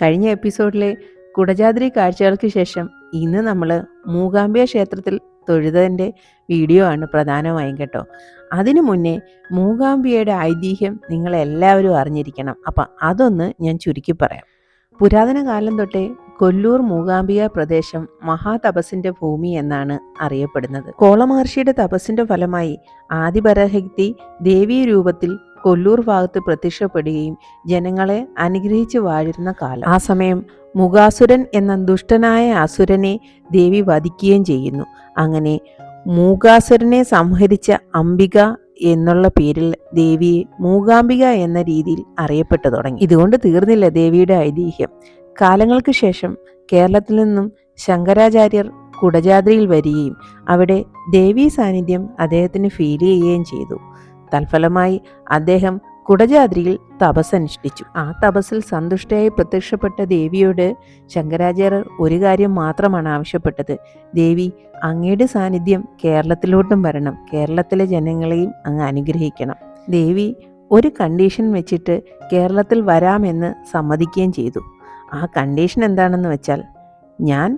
കഴിഞ്ഞ എപ്പിസോഡിലെ കുടജാദ്രി കാഴ്ചകൾക്ക് ശേഷം ഇന്ന് നമ്മൾ മൂകാംബിക ക്ഷേത്രത്തിൽ തൊഴുതതിൻ്റെ വീഡിയോ ആണ് പ്രധാനമായും കേട്ടോ. അതിനു മുന്നേ മൂകാംബികയുടെ ഐതിഹ്യം നിങ്ങളെല്ലാവരും അറിഞ്ഞിരിക്കണം. അപ്പം അതൊന്ന് ഞാൻ ചുരുക്കി പറയാം. പുരാതന കാലം തൊട്ടേ കൊല്ലൂർ മൂകാംബിക പ്രദേശം മഹാതപസ്സിന്റെ ഭൂമി എന്നാണ് അറിയപ്പെടുന്നത്. കോളമഹർഷിയുടെ തപസ്സിന്റെ ഫലമായി ആദിപരാശക്തി ദേവീ രൂപത്തിൽ കൊല്ലൂർ ഭാഗത്ത് പ്രത്യക്ഷപ്പെടുകയും ജനങ്ങളെ അനുഗ്രഹിച്ചു വാഴിരുന്ന കാലം. ആ സമയം മുകാസുരൻ എന്ന ദുഷ്ടനായ അസുരനെ ദേവി വധിക്കുകയും ചെയ്യുന്നു. അങ്ങനെ മൂകാസുരനെ സംഹരിച്ച അംബിക എന്നുള്ള പേരിൽ ദേവിയെ മൂകാംബിക എന്ന രീതിയിൽ അറിയപ്പെട്ടു തുടങ്ങി. ഇതുകൊണ്ട് തീർന്നില്ല ദേവിയുടെ ഐതിഹ്യം. കാലങ്ങൾക്ക് ശേഷം കേരളത്തിൽ നിന്നും ശങ്കരാചാര്യർ കുടജാദ്രിയിൽ വരികയും അവിടെ ദേവീ സാന്നിധ്യം അദ്ദേഹത്തിന് ഫീൽ ചെയ്യുകയും ചെയ്തു. തൽഫലമായി അദ്ദേഹം കുടജാദ്രിയിൽ തപസ്സനുഷ്ഠിച്ചു. ആ തപസ്സിൽ സന്തുഷ്ടയായി പ്രത്യക്ഷപ്പെട്ട ദേവിയോട് ശങ്കരാചാര്യർ ഒരു കാര്യം മാത്രമാണ് ആവശ്യപ്പെട്ടത്. ദേവി, അങ്ങയുടെ സാന്നിധ്യം കേരളത്തിലോട്ടും വരണം, കേരളത്തിലെ ജനങ്ങളെയും അങ്ങ് അനുഗ്രഹിക്കണം. ദേവി ഒരു കണ്ടീഷൻ വെച്ചിട്ട് കേരളത്തിൽ വരാമെന്ന് സമ്മതിക്കുകയും ചെയ്തു. ആ കണ്ടീഷൻ എന്താണെന്ന് വെച്ചാൽ, ഞാൻ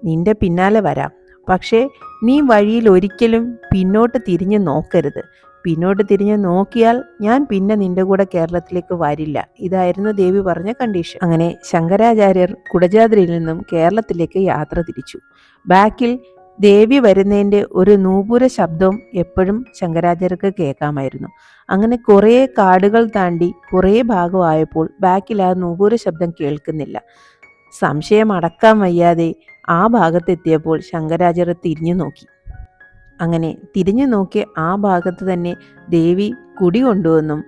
നിന്റെ പിന്നാലെ വരാം, പക്ഷേ നീ വഴിയിൽ ഒരിക്കലും പിന്നോട്ട് തിരിഞ്ഞ് നോക്കരുത്. പിന്നോട്ട് തിരിഞ്ഞ് നോക്കിയാൽ ഞാൻ പിന്നെ നിന്റെ കൂടെ കേരളത്തിലേക്ക് വരില്ല. ഇതായിരുന്നു ദേവി പറഞ്ഞ കണ്ടീഷൻ. അങ്ങനെ ശങ്കരാചാര്യർ കുടജാദ്രിയിൽ നിന്നും കേരളത്തിലേക്ക് യാത്ര തിരിച്ചു. ബാക്കിൽ ദേവി വരുന്നതിൻ്റെ ഒരു നൂപുര ശബ്ദവും എപ്പോഴും ശങ്കരാചാര്യർക്ക് കേൾക്കാമായിരുന്നു. അങ്ങനെ കുറേ കാടുകൾ താണ്ടി കുറേ ഭാഗമായപ്പോൾ ബാക്കിൽ ആ നൂപുര ശബ്ദം കേൾക്കുന്നില്ല. സംശയം അടക്കാൻ വയ്യാതെ ആ ഭാഗത്തെത്തിയപ്പോൾ ശങ്കരാചാര്യർ തിരിഞ്ഞു നോക്കി. അങ്ങനെ തിരിഞ്ഞു നോക്കി ആ ഭാഗത്ത് തന്നെ ദേവി കുടികൊണ്ടുവെന്നും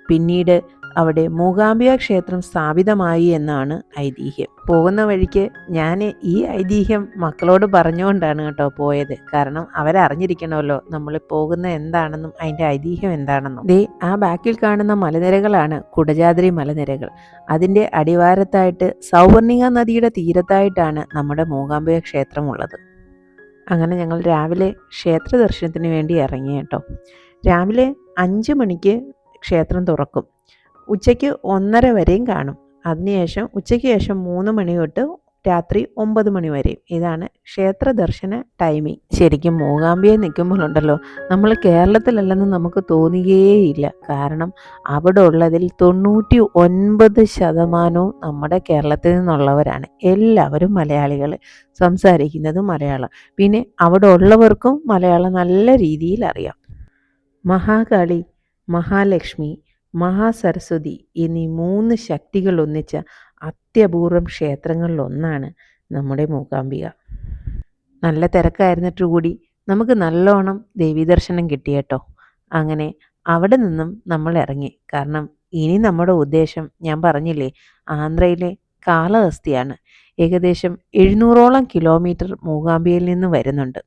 പിന്നീട് അവിടെ മൂകാംബിക ക്ഷേത്രം സ്ഥാപിതമായി എന്നാണ് ഐതിഹ്യം. പോകുന്ന വഴിക്ക് ഞാൻ ഈ ഐതിഹ്യം മക്കളോട് പറഞ്ഞുകൊണ്ടാണ് കേട്ടോ പോയത്. കാരണം അവരറിഞ്ഞിരിക്കണമല്ലോ നമ്മൾ പോകുന്ന എന്താണെന്നും അതിൻ്റെ ഐതിഹ്യം എന്താണെന്നും. ആ ബാക്കിൽ കാണുന്ന മലനിരകളാണ് കുടജാദ്രി മലനിരകൾ. അതിൻ്റെ അടിവാരത്തായിട്ട് സൗവർണിക നദിയുടെ തീരത്തായിട്ടാണ് നമ്മുടെ മൂകാംബിക ക്ഷേത്രമുള്ളത്. അങ്ങനെ ഞങ്ങൾ രാവിലെ ക്ഷേത്ര ദർശനത്തിന് വേണ്ടി ഇറങ്ങി കേട്ടോ. രാവിലെ 5 മണിക്ക് ക്ഷേത്രം തുറക്കും. ഉച്ചയ്ക്ക് 1:30 വരെയും കാണും. അതിനുശേഷം ഉച്ചയ്ക്ക് ശേഷം 3 മണി തൊട്ട് രാത്രി 9 മണി വരെയും. ഇതാണ് ക്ഷേത്ര ദർശന ടൈമിംഗ്. ശരിക്കും മൂകാംബികയിൽ നിൽക്കുമ്പോഴുണ്ടല്ലോ, നമ്മൾ കേരളത്തിലല്ലെന്ന് നമുക്ക് തോന്നുകയേയില്ല. കാരണം അവിടെ ഉള്ളതിൽ 99% നമ്മുടെ കേരളത്തിൽ നിന്നുള്ളവരാണ്. എല്ലാവരും മലയാളികൾ, സംസാരിക്കുന്നത് മലയാളം. പിന്നെ അവിടെ ഉള്ളവർക്കും മലയാളം നല്ല രീതിയിൽ അറിയാം. മഹാകാളി, മഹാലക്ഷ്മി, മഹാസരസ്വതി എന്നീ 3 ശക്തികൾ ഒന്നിച്ച അത്യപൂർവം ക്ഷേത്രങ്ങളിലൊന്നാണ് നമ്മുടെ മൂകാംബിക. നല്ല തിരക്കായിരുന്നിട്ട് കൂടി നമുക്ക് നല്ലോണം ദേവീദർശനം കിട്ടി കേട്ടോ. അങ്ങനെ അവിടെ നിന്നും നമ്മൾ ഇറങ്ങി. കാരണം ഇനി നമ്മുടെ ഉദ്ദേശം ഞാൻ പറഞ്ഞില്ലേ, ആന്ധ്രയിലെ കാളഹസ്തിയാണ്. ഏകദേശം 700ഓളം കിലോമീറ്റർ മൂകാംബികയിൽ നിന്ന് വരുന്നുണ്ട്.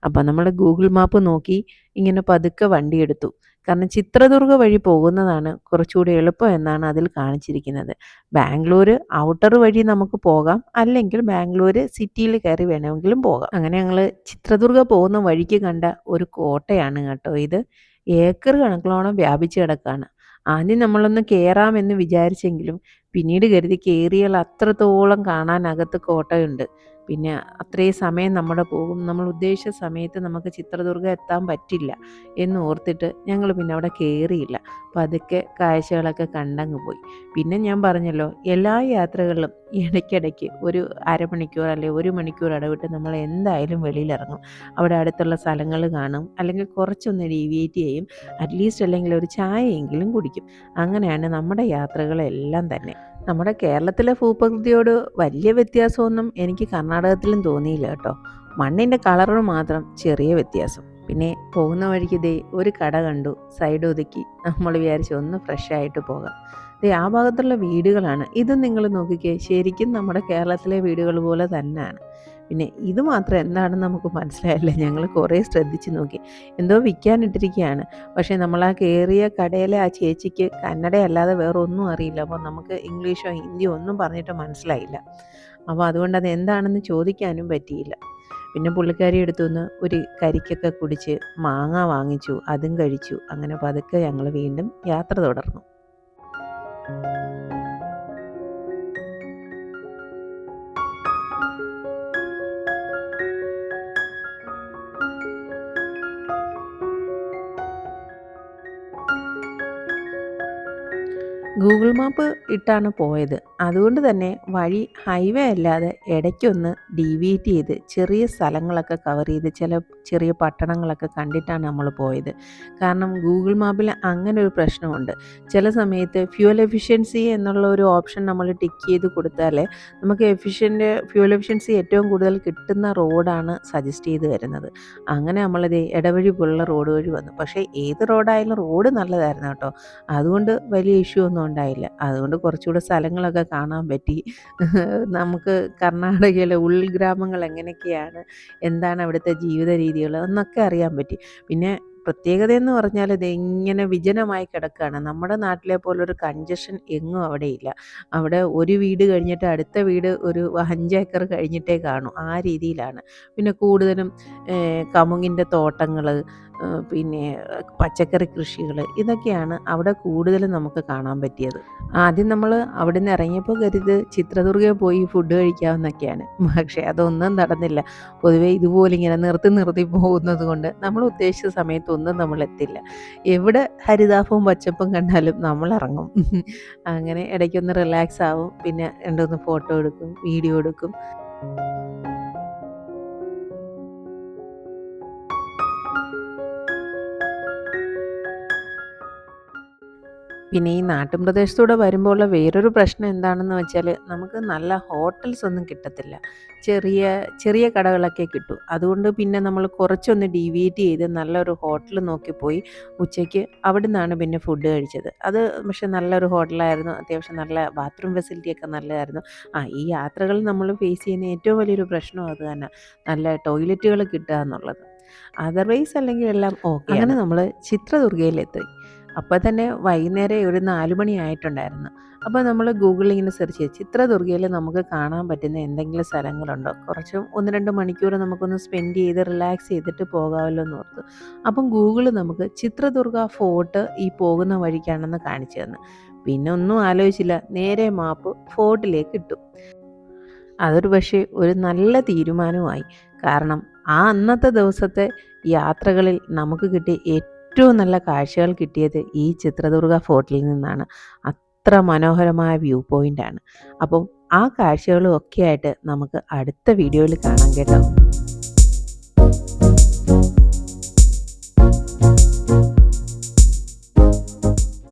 അപ്പം നമ്മൾ ഗൂഗിൾ മാപ്പ് നോക്കി ഇങ്ങനെ പതുക്കെ വണ്ടിയെടുത്തു. കാരണം ചിത്രദുർഗ വഴി പോകുന്നതാണ് കുറച്ചുകൂടി എളുപ്പം എന്നാണ് അതിൽ കാണിച്ചിരിക്കുന്നത്. ബാംഗ്ലൂർ ഔട്ടർ വഴി നമുക്ക് പോകാം, അല്ലെങ്കിൽ ബാംഗ്ലൂർ സിറ്റിയിൽ കയറി വേണമെങ്കിലും പോകാം. അങ്ങനെ ഞങ്ങൾ ചിത്രദുർഗ പോകുന്ന വഴിക്ക് കണ്ട ഒരു കോട്ടയാണ് കേട്ടോ ഇത്. ഏക്കർ കണക്കിലോളം വ്യാപിച്ച് കിടക്കുകയാണ്. ആദ്യം നമ്മളൊന്ന് കയറാമെന്ന് വിചാരിച്ചെങ്കിലും പിന്നീട് കരുതി കയറിയാൽ അത്രത്തോളം കാണാനകത്ത് കോട്ടയുണ്ട്. പിന്നെ അത്രയും സമയം നമ്മുടെ പോകും. നമ്മൾ ഉദ്ദേശിച്ച സമയത്ത് നമുക്ക് ചിത്രദുർഗ എത്താൻ പറ്റില്ല എന്ന് ഓർത്തിട്ട് ഞങ്ങൾ പിന്നെ അവിടെ കയറിയില്ല. പതുക്കെ കാഴ്ചകളൊക്കെ കണ്ടങ്ങ് പോയി. പിന്നെ ഞാൻ പറഞ്ഞല്ലോ, എല്ലാ യാത്രകളിലും ഇടയ്ക്കിടയ്ക്ക് ഒരു അരമണിക്കൂർ അല്ലെങ്കിൽ 1 മണിക്കൂർ ഇടവിട്ട് നമ്മൾ എന്തായാലും വെളിയിലിറങ്ങും. അവിടെ അടുത്തുള്ള സ്ഥലങ്ങൾ കാണും, അല്ലെങ്കിൽ കുറച്ചൊന്ന് ഡീവിയേറ്റ് ചെയ്യും. അറ്റ്ലീസ്റ്റ് അല്ലെങ്കിൽ ഒരു ചായയെങ്കിലും കുടിക്കും. അങ്ങനെയാണ് നമ്മുടെ യാത്രകളെല്ലാം തന്നെ. നമ്മുടെ കേരളത്തിലെ ഭൂപ്രകൃതിയോട് വലിയ വ്യത്യാസമൊന്നും എനിക്ക് കർണാടകത്തിലും തോന്നിയില്ല കേട്ടോ. മണ്ണിൻ്റെ കളറിന് മാത്രം ചെറിയ വ്യത്യാസം. പിന്നെ പോകുന്ന വഴിക്ക് ഒരു കട കണ്ടു. സൈഡ് ഒതുക്കി നമ്മൾ വിചാരിച്ചു ഒന്ന് ഫ്രഷ് ആയിട്ട് പോകാം. ആ ഭാഗത്തുള്ള വീടുകളാണ്. ഇത് നിങ്ങൾ നോക്കിക്കേ, ശരിക്കും നമ്മുടെ കേരളത്തിലെ വീടുകൾ പോലെ തന്നെയാണ്. പിന്നെ ഇത് മാത്രം എന്താണെന്ന് നമുക്ക് മനസ്സിലായില്ല. ഞങ്ങൾ കുറേ ശ്രദ്ധിച്ച് നോക്കി. എന്തോ വിൽക്കാനിട്ടിരിക്കുകയാണ്. പക്ഷേ നമ്മൾ ആ കയറിയ കടയിലെ ആ ചേച്ചിക്ക് കന്നഡ അല്ലാതെ വേറെ ഒന്നും അറിയില്ല. അപ്പോൾ നമുക്ക് ഇംഗ്ലീഷോ ഹിന്ദിയോ ഒന്നും പറഞ്ഞിട്ട് മനസ്സിലായില്ല. അപ്പോൾ അതുകൊണ്ട് അത് എന്താണെന്ന് ചോദിക്കാനും പറ്റിയില്ല. പിന്നെ പുള്ളിക്കാരി എടുത്തുനിന്ന് ഒരു കരിക്കൊക്കെ കുടിച്ച് മാങ്ങ വാങ്ങിച്ചു, അതും കഴിച്ചു. അങ്ങനെ പതുക്കെ ഞങ്ങൾ വീണ്ടും യാത്ര തുടർന്നു. ഗൂഗിൾ മാപ്പ് ഇട്ടാണ് പോയത്. അതുകൊണ്ട് തന്നെ വഴി ഹൈവേ അല്ലാതെ ഇടയ്ക്കൊന്ന് ഡീവിയേറ്റ് ചെയ്ത് ചെറിയ സ്ഥലങ്ങളൊക്കെ കവർ ചെയ്ത് ചില ചെറിയ പട്ടണങ്ങളൊക്കെ കണ്ടിട്ടാണ് നമ്മൾ പോയത്. കാരണം ഗൂഗിൾ മാപ്പിൽ അങ്ങനെ ഒരു പ്രശ്നമുണ്ട്. ചില സമയത്ത് ഫ്യൂവൽ എഫിഷ്യൻസി എന്നുള്ള ഒരു ഓപ്ഷൻ നമ്മൾ ടിക്ക് ചെയ്ത് കൊടുത്താൽ നമുക്ക് ഫ്യൂവൽ എഫിഷ്യൻസി ഏറ്റവും കൂടുതൽ കിട്ടുന്ന റോഡാണ് സജസ്റ്റ് ചെയ്ത് വരുന്നത്. അങ്ങനെ നമ്മളിത് ഇടവഴി പോലുള്ള റോഡ് വഴി വന്നു. പക്ഷേ ഏത് റോഡായാലും റോഡ് നല്ലതായിരുന്നു കേട്ടോ. അതുകൊണ്ട് വലിയ ഇഷ്യൂ ഒന്നും ഉണ്ടായില്ല. അതുകൊണ്ട് കുറച്ചുകൂടെ സ്ഥലങ്ങളൊക്കെ കാണാൻ പറ്റി. നമുക്ക് കർണാടകയിലെ ഉൾഗ്രാമങ്ങൾ എങ്ങനെയൊക്കെയാണ്, എന്താണ് അവിടുത്തെ ജീവിത രീതികൾ എന്നൊക്കെ അറിയാൻ പറ്റി. പിന്നെ പ്രത്യേകതയെന്ന് പറഞ്ഞാൽ ഇത് ഇങ്ങനെ വിജനമായി കിടക്കുകയാണ്. നമ്മുടെ നാട്ടിലെ പോലൊരു കൺജഷൻ എങ്ങും അവിടെയില്ല. അവിടെ ഒരു വീട് കഴിഞ്ഞിട്ട് അടുത്ത വീട് ഒരു 5 ഏക്കർ കഴിഞ്ഞിട്ടേ കാണൂ. ആ രീതിയിലാണ്. പിന്നെ കൂടുതലും കമുങ്ങിൻ്റെ തോട്ടങ്ങൾ, പിന്നെ പച്ചക്കറി കൃഷികൾ, ഇതൊക്കെയാണ് അവിടെ കൂടുതലും നമുക്ക് കാണാൻ പറ്റിയത്. ആദ്യം നമ്മൾ അവിടെ നിന്ന് ഇറങ്ങിയപ്പോൾ കരുത് ചിത്രദുർഗയിൽ പോയി ഫുഡ് കഴിക്കാമെന്നൊക്കെയാണ്. പക്ഷേ അതൊന്നും നടന്നില്ല. പൊതുവേ ഇതുപോലെ ഇങ്ങനെ നിർത്തി നിർത്തി പോകുന്നത് കൊണ്ട് നമ്മൾ ഉദ്ദേശിച്ച സമയത്തൊന്നും നമ്മൾ എത്തില്ല. എവിടെ ഹരിതാഭവും പച്ചപ്പും കണ്ടാലും നമ്മൾ ഇറങ്ങും. അങ്ങനെ ഇടയ്ക്കൊന്ന് റിലാക്സ് ആവും. പിന്നെ രണ്ടൊന്ന് ഫോട്ടോ എടുക്കും, വീഡിയോ എടുക്കും. പിന്നെ ഈ നാട്ടിൻപ്രദേശത്തൂടെ വരുമ്പോൾ ഉള്ള വേറൊരു പ്രശ്നം എന്താണെന്ന് വെച്ചാൽ നമുക്ക് നല്ല ഹോട്ടൽസ് ഒന്നും കിട്ടത്തില്ല. ചെറിയ ചെറിയ കടകളൊക്കെ കിട്ടൂ. അതുകൊണ്ട് പിന്നെ നമ്മൾ കുറച്ചൊന്ന് ഡീവിയേറ്റ് ചെയ്ത് നല്ലൊരു ഹോട്ടൽ നോക്കിപ്പോയി ഉച്ചയ്ക്ക് അവിടെ നിന്നാണ് പിന്നെ ഫുഡ് കഴിച്ചത്. അത് പക്ഷേ നല്ലൊരു ഹോട്ടലായിരുന്നു. അത്യാവശ്യം നല്ല ബാത്റൂം ഫെസിലിറ്റിയൊക്കെ നല്ലതായിരുന്നു. ഈ യാത്രകളിൽ നമ്മൾ ഫേസ് ചെയ്യുന്ന ഏറ്റവും വലിയൊരു പ്രശ്നം അത് തന്നെ, നല്ല ടോയ്ലറ്റുകൾ കിട്ടുക എന്നുള്ളത്. അതർവൈസ് അല്ലെങ്കിൽ എല്ലാം ഓക്കെ. അങ്ങനെ നമ്മൾ ചിത്രദുർഗയിലെത്തി. അപ്പോൾ തന്നെ വൈകുന്നേരം ഒരു 4 മണി ആയിട്ടുണ്ടായിരുന്നു. അപ്പോൾ നമ്മൾ ഗൂഗിളിൽ ഇങ്ങനെ സെർച്ച് ചെയ്തു ചിത്രദുർഗയിൽ നമുക്ക് കാണാൻ പറ്റുന്ന എന്തെങ്കിലും സ്ഥലങ്ങളുണ്ടോ, കുറച്ച് 1-2 മണിക്കൂർ നമുക്കൊന്ന് സ്പെൻഡ് ചെയ്ത് റിലാക്സ് ചെയ്തിട്ട് പോകാമല്ലോ എന്ന് ഓർത്തു. അപ്പം ഗൂഗിൾ നമുക്ക് ചിത്രദുർഗ ഫോർട്ട് ഈ പോകുന്ന വഴിക്കാണെന്ന് കാണിച്ചു തന്നു. പിന്നെ ഒന്നും ആലോചിച്ചില്ല, നേരെ മാപ്പ് ഫോർട്ടിലേക്ക് ഇട്ടു. അതൊരു പക്ഷേ ഒരു നല്ല തീരുമാനമായി. കാരണം അന്നത്തെ ദിവസത്തെ യാത്രകളിൽ നമുക്ക് കിട്ടിയ ഏറ്റവും നല്ല കാഴ്ചകൾ കിട്ടിയത് ഈ ചിത്രദുർഗ ഫോർട്ടിൽ നിന്നാണ്. അത്ര മനോഹരമായ വ്യൂ പോയിൻ്റാണ്. അപ്പം ആ കാഴ്ചകളും ഒക്കെ ആയിട്ട് നമുക്ക് അടുത്ത വീഡിയോയിൽ കാണാം കേട്ടോ.